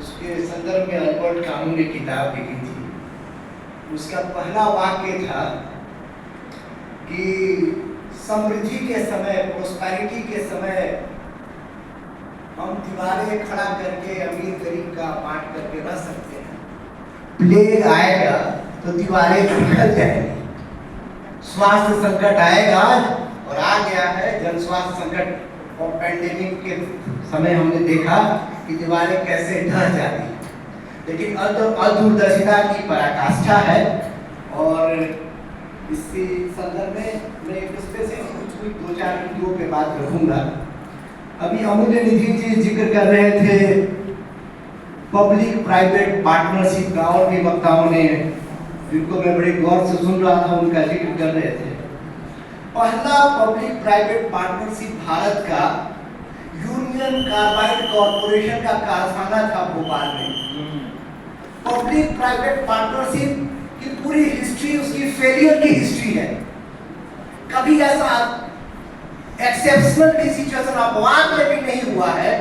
उसके संदर्भ में अल्बर्ट कामू ने किताब लिखी थी। उसका पहला वाक्य था कि समृद्धि के समय, प्रोस्पेरिटी के समय हम दीवारें खड़ा करके अमीर गरीब का बांट करके रह सकते हैं। प्लेग आएगा तो दीवारें निकल जाएंगी, स्वास्थ्य संकट आएगा और आ गया है जन स्वास्थ्य संकट और पैंडेमिक के समय हमने देखा कि दीवारें कैसे ढह जाती, लेकिन अदूरदर्शिता की पराकाष्ठा है। और इसी संदर्भ में मैं एक स्पेसिफिक कुछ 2-4 बिंदुओं पे बात रखूंगा। अभी अमूल्य निधि जी जिक्र कर रहे थे पब्लिक प्राइवेट पार्टनरशिप का, और भी वक्ताओं ने जिनको मैं बड़े गौर से सुन रहा था उनका जिक्र कर रहे थे। पहला पब्लिक प्राइवेट पार्टनरशिप भारत का यूनियन कार्बाइड कॉर्पोरेशन का कारखाना था भोपाल में। पब्लिक प्राइवेट पार्टनरशिप की पूरी हिस्ट्री उसकी फेलियर की हिस्ट्री है। कभी ऐसा एक्सेप्शनल की सिचुएशन अपवाद में भी नहीं हुआ है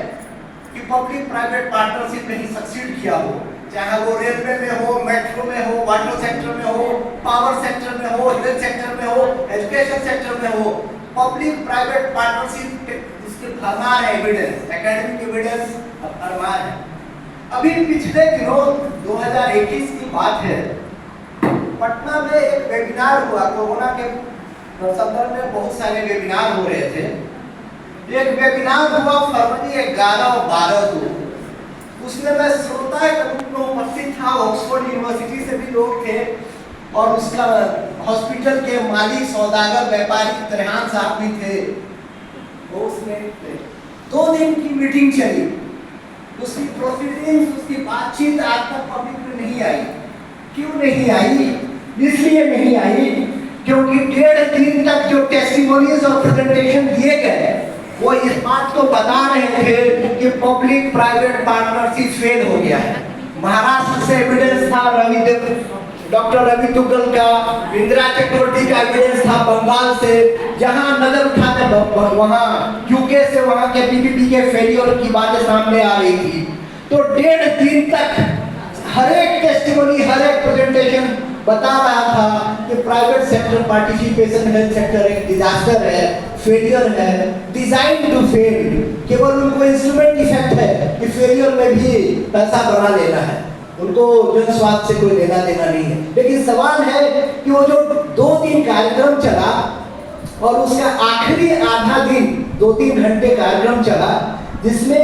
कि पब्लिक प्राइवेट पार्टनरशिप ने ही सक्सीड किया हो, चाहे वो रेलवे में हो, मेट्रो में हो, वाटर सेक्टर में हो, पावर सेक्टर में हो, हेल्थ सेक्टर में हो, एजुकेशन सेक्टर में हो। पब्लिक प्राइवेट पार्टनरशिप इसके भरमार एविडेंस, एकेडमिक एविडेंस भरमार है। अभी पिछले दिनों 2021 की बात है, पटना में एक वेबिनार हुआ। कोरोना के संदर्भ में बहुत सारे वेबिनार हो रहे थे। एक वेबिनार हुआ फरवरी 11 और 12 को। उसमें मैं श्रोता के रूप में उपस्थित था। ऑक्सफोर्ड यूनिवर्सिटी से भी लोग थे और उसका हॉस्पिटल के मालिक, सौदागर, व्यापारी त्रेहान साहब भी थे। वो उसमें 2 दिन की मीटिंग चली। उसकी प्रोसीडिंग्स, उसकी बातचीत आज तक पब्लिक में नहीं आई। क्यों नहीं आई? इसलिए नहीं आई क्योंकि 1.5 दिन तक जो टेस्टिमोनियल्स और प्रेजेंटेशन दिए गए वो इस बात को बता रहे थे कि पब्लिक प्राइवेट पार्टनरशिप फेल हो गया है। महाराष्ट्र से एविडेंस था डॉक्टर रवि दुग्गल का, इंदिरा चक्रवर्ती का एविडेंस था बंगाल से। जहां नजर उठाते वहां यूके से वहां के पीपीपी के फेलियर की बातें सामने आ रही थी। तो 1.5 दिन तक हर एक टेस्टिमोनी, हर एक प्रेजेंटेशन बता रहा था कि private sector participation health sector एक डिजास्टर है, फेलियर है, डिजाइन टू फेल। केवल उनको इंस्ट्रूमेंट इफेक्ट है कि फेलियर में भी पैसा बना लेना है, उनको जन स्वास्थ्य से कोई लेना देना नहीं है। लेकिन सवाल है कि वो जो 2 दिन कार्यक्रम चला और उसका आखिरी आधा दिन 2-3 घंटे कार्यक्रम चला, जिसमें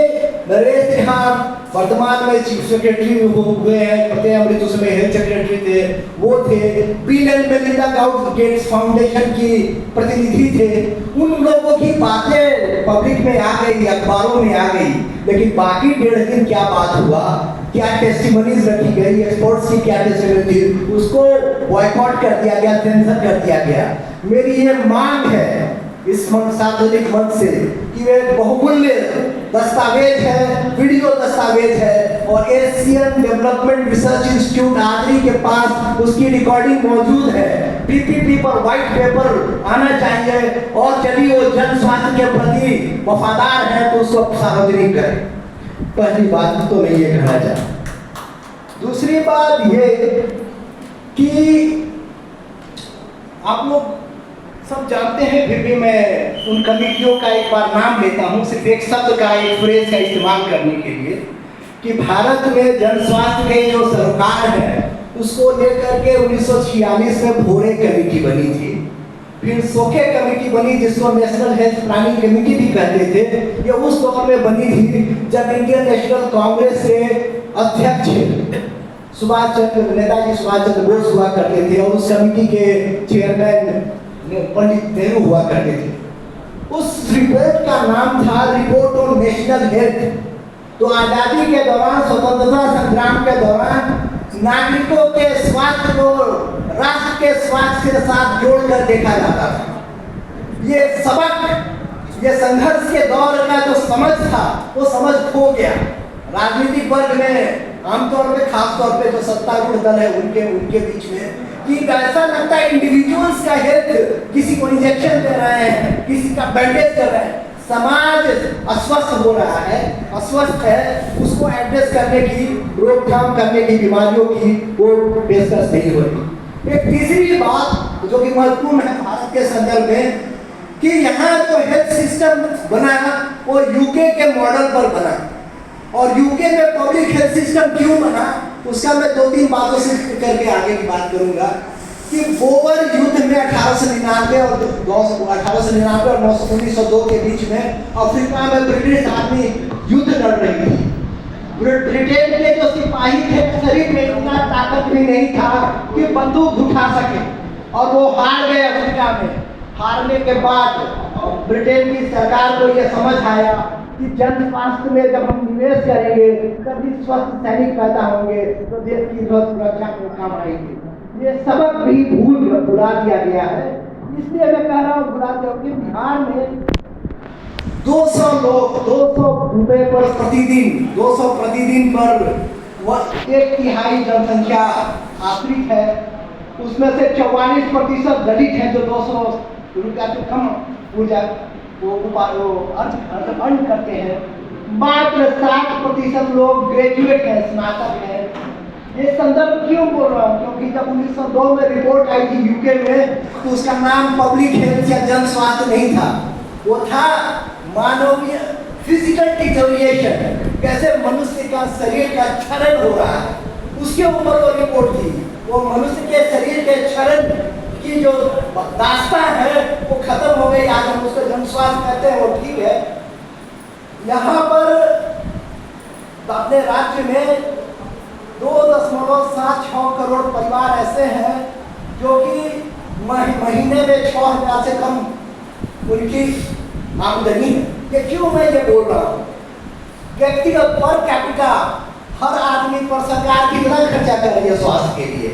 नरेश त्रिहान वर्तमान में चीफ सेक्रेटरी हुए हैं, फतेह अमृत उसमें हेल्थ सेक्रेटरी थे, वो थे। Bill and Melinda Gates foundation की प्रतिनिधि थे। उन लोगों की बातें पब्लिक में आ गई, अखबारों में आ गई। लेकिन बाकी 1.5 दिन क्या बात हुआ, क्या टेस्टिमोनीज रखी गई, एक्सपर्ट्स की क्या टेस्टिमोनी थी, उसको बॉयकॉट कर दिया गया, सेंसर कर दिया गया। मेरी ये मांग है इस सार्वजनिक मंच से कि वे बहुमूल्य दस्तावेज है, वीडियो दस्तावेज है और Asian development research institute Agri के पास उसकी रिकॉर्डिंग मौजूद है। पीपीपी पर व्हाइट पेपर आना चाहिए और यदि वो जन स्वास्थ्य के प्रति वफादार है तो उसको सार्वजनिक करें। पहली बात तो मैं ये कहना चाहता। दूसरी बात ये कि आप लोग सब जानते हैं, फिर भी मैं उन कमिटियों का एक बार नाम लेता हूँ, सिर्फ एक शब्द का, एक फ्रेज का इस्तेमाल करने के लिए, कि भारत में जन स्वास्थ्य के जो सरकार है उसको लेकर के 1946 में भोरे कमेटी बनी थी। फिर सोखे कमेटी बनी जिसको नेशनल हेल्थ प्लानिंग कमेटी भी कहते थे। ये उस दौर में बनी थी जब इंडियन नेशनल कांग्रेस के अध्यक्ष नेताजी सुभाष चंद्र बोस हुआ करते थे और उस कमेटी के चेयरमैन पंडित नेहरू हुआ करते थे। उस रिपोर्ट का नाम था रिपोर्ट ऑन नेशनल हेल्थ। तो आजादी के दौरान, स्वतंत्रता संग्राम के दौरान नागरिकों के स्वास्थ्य को राष्ट्र के स्वास्थ्य के साथ जोड़कर देखा जाता था। ये सबक, ये संघर्ष के दौर का जो समझ था वो समझ खो गया। राजनीतिक वर्ग में आमतौर पे, खासतौर पे जो सत्तारूढ़ दल है उनके बीच में, कि ऐसा लगता है इंडिविजुअल्स का हेल्थ, किसी को इंजेक्शन दे रहे हैं, किसी का बैंडेज कर रहे हैं, समाज अस्वस्थ हो रहा है, अस्वस्थ है, उसको एड्रेस करने की, रोकथाम करने की बीमारियों की वो पेशकश नहीं हो रही। एक तीसरी बात जो कि महत्वपूर्ण है भारत के संदर्भ में, कि यहाँ जो हेल्थ सिस्टम बना वो यूके के मॉडल पर बना, और यूके में पब्लिक हेल्थ सिस्टम क्यों बना उसका मैं 2-3 बातों से करके आगे की बात करूंगा। कि बोअर युद्ध में 1899 और 1902 के बीच में अफ्रीका में ब्रिटिश आर्मी युद्ध लड़ रही थी। ब्रिटेन के जो सिपाही थे शरीर में इतना ताकत भी नहीं था कि बंदूक उठा सके, और वो हार गए अफ्रीका में। हारने के बाद ब्रिटेन की सरकार को यह समझ आया कि जन स्वास्थ्य में जब हम निवेश करेंगे तभी स्वस्थ सैनिक पैदा होंगे तो देश की सुरक्षा को काम आएंगे। ये सबक भी भुला दिया गया है। इसलिए मैं कह रहा हूँ भुला दिया कि बिहार में 200 लोग 200 रुपए पर प्रतिदिन 200 प्रतिदिन पर 1/3 जनसंख्या आश्रित है। उसमें से 44% दलित हैं जो 200 रुपया से कम ऊर्जा वो अर्न करते हैं। मात्र 60% लोग ग्रेजुएट हैं, स्नातक हैं। ये संदर्भ क्यों बोल रहा हूँ? क्योंकि जब 1902 में रिपोर्ट आई थी यूके में तो उसका नाम पब्लिक हेल्थ या जन स्वास्थ्य नहीं था, वो था मानवीय फिजिकल डिटोरिएशन, कैसे मनुष्य का शरीर का क्षरण हो रहा है, उसके ऊपर वो रिपोर्ट थी। वो मनुष्य के शरीर के क्षरण की जो दास्ता है वो खत्म हो गई। आज हम उसको जन स्वास्थ्य कहते हैं, वो ठीक है। यहाँ पर अपने राज्य में 2.76 करोड़ परिवार ऐसे हैं जो कि महीने में 6,000 से कम उनकी आमदनी है। ये क्यों मैं ये बोल रहा हूँ? व्यक्तिगत पर कैपिटा हर आदमी पर सरकार कितना खर्चा कर रही है स्वास्थ्य के लिए?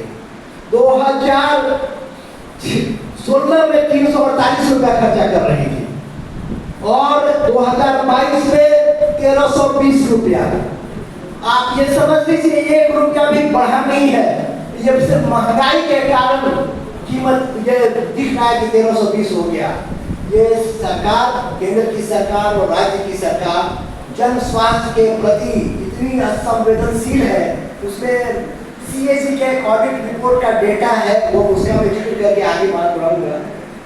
2016 में 348 रुपया खर्चा कर रही थी और 2022 में 1320 रुपया। आप ये समझ लीजिए 1 रुपया भी बढ़ा नहीं है। ये सिर्फ महंगाई के कारण कीमत ये दिख रहा है कि 1320 हो गया। ये सरकार, केंद्र की सरकार और राज्य की सरकार जन स्वास्थ्य के प्रति इतनी असंवेदनशील है। उसमें CAG के ऑडिट रिपोर्ट का डेटा है, वो उसका मैं जिक्र करके आगे बात बढ़ाऊंगा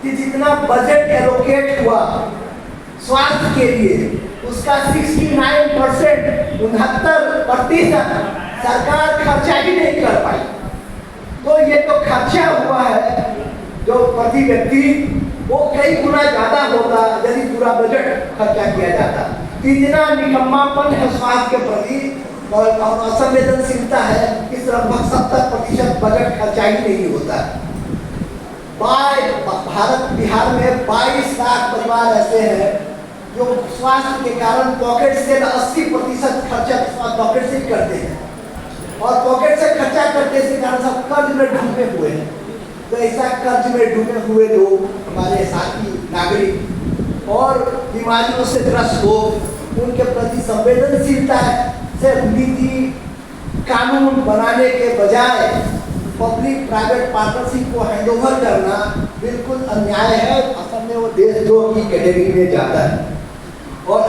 कि जितना बजट एलोकेट हुआ स्वास्थ्य के लिए उसका 69% 69% सरकार खर्चा ही नहीं कर पाई। तो ये तो खर्चा हुआ है जो प्रति व्यक्ति वो कई गुना ज्यादा होता यदि पूरा बजट खर्चा किया जाता। इतना निकम्मापन है स्वास्थ्य के प्रति और असंवेदनशीलता है कि लगभग 70% बजट खर्चा ही नहीं होता। बिहार में 22 लाख परिवार ऐसे हैं जो स्वास्थ्य के कारण पॉकेट से 80% खर्चा पॉकेट से करते हैं, और पॉकेट से खर्चा करते के कारण सब कर्ज में डूबे हुए हैं। तो ऐसा कर्ज में डूबे हुए लोग हमारे साथी नागरिक और बीमारियों से ग्रस्त लोग, उनके प्रति संवेदनशीलता से नीति कानून बनाने के बजाय पब्लिक प्राइवेट पार्टनरशिप को हैंडओवर करना बिल्कुल अन्याय है। असल में वो देशद्रोह की कैटेगरी में जाता है। और